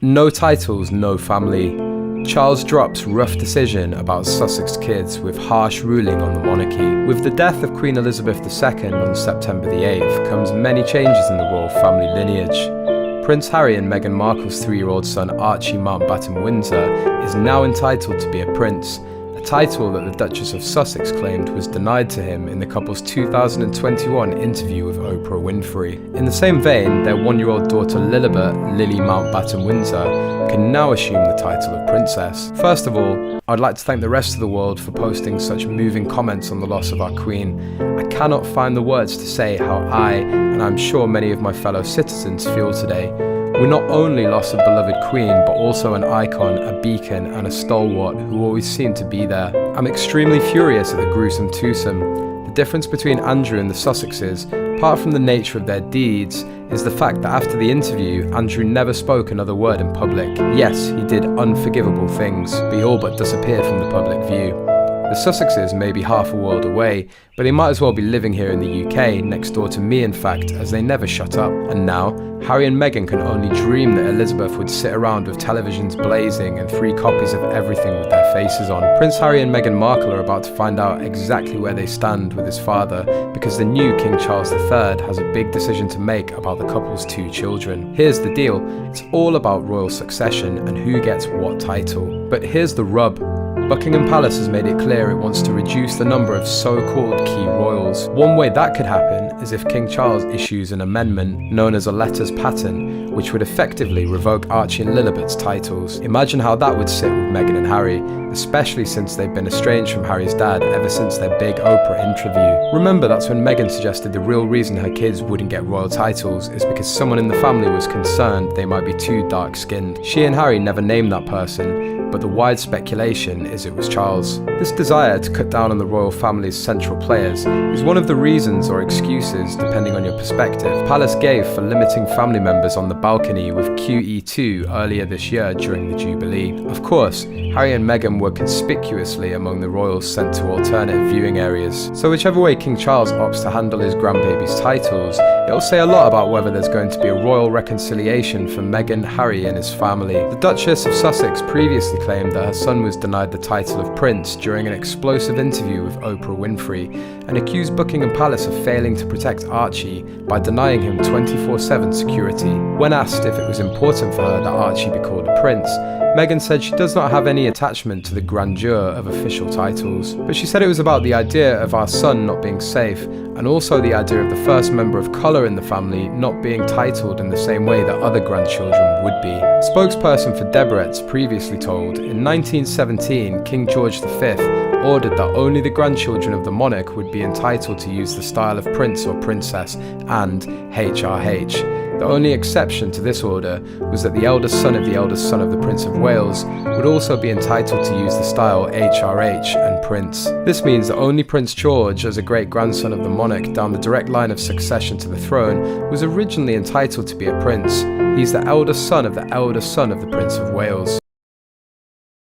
No titles, no family. Charles drops rough decision about Sussex kids with harsh ruling on the monarchy. With the death of Queen Elizabeth II on September the 8th comes many changes in the royal family lineage. Prince Harry and Meghan Markle's 3-year-old son Archie Mountbatten-Windsor is now entitled to be a prince, a title that the Duchess of Sussex claimed was denied to him in the couple's 2021 interview with Oprah Winfrey. In the same vein, their 1-year-old daughter Lily Mountbatten-Windsor can now assume the title of princess. First of all, I'd like to thank the rest of the world for posting such moving comments on the loss of our queen. I cannot find the words to say how I, and I'm sure many of my fellow citizens, feel today. We not only lost a beloved queen, but also an icon, a beacon, and a stalwart who always seemed to be there. I'm extremely furious at the gruesome twosome. The difference between Andrew and the Sussexes, apart from the nature of their deeds, is the fact that after the interview, Andrew never spoke another word in public. Yes, he did unforgivable things, but he all but disappeared from the public view. The Sussexes may be half a world away, but they might as well be living here in the UK, next door to me in fact, as they never shut up. And now, Harry and Meghan can only dream that Elizabeth would sit around with televisions blazing and 3 copies of everything with their faces on. Prince Harry and Meghan Markle are about to find out exactly where they stand with his father, because the new King Charles III has a big decision to make about the couple's 2 children. Here's the deal, it's all about royal succession and who gets what title. But here's the rub. Buckingham Palace has made it clear it wants to reduce the number of so-called key royals. One way that could happen is if King Charles issues an amendment known as a letters patent, which would effectively revoke Archie and Lilibet's titles. Imagine how that would sit with Meghan and Harry, especially since they've been estranged from Harry's dad ever since their big Oprah interview. Remember, that's when Meghan suggested the real reason her kids wouldn't get royal titles is because someone in the family was concerned they might be too dark-skinned. She and Harry never named that person, but the wide speculation is it was Charles. This desire to cut down on the royal family's central players is one of the reasons or excuses, depending on your perspective, Palace gave for limiting family members on the balcony with QE2 earlier this year during the Jubilee. Of course, Harry and Meghan were conspicuously among the royals sent to alternate viewing areas. So whichever way King Charles opts to handle his grandbaby's titles, it'll say a lot about whether there's going to be a royal reconciliation for Meghan, Harry and his family. The Duchess of Sussex previously claimed that her son was denied the title of prince during an explosive interview with Oprah Winfrey, and accused Buckingham Palace of failing to protect Archie by denying him 24/7 security. When asked if it was important for her that Archie be called a prince, Meghan said she does not have any attachment to the grandeur of official titles, but she said it was about the idea of our son not being safe, and also the idea of the first member of colour in the family not being titled in the same way that other grandchildren would be. A spokesperson for Debrett previously told, in 1917, King George V ordered that only the grandchildren of the monarch would be entitled to use the style of prince or princess and HRH. The only exception to this order was that the eldest son of the Prince of Wales would also be entitled to use the style HRH and Prince. This means that only Prince George, as a great-grandson of the monarch down the direct line of succession to the throne, was originally entitled to be a prince. He's the eldest son of the Prince of Wales.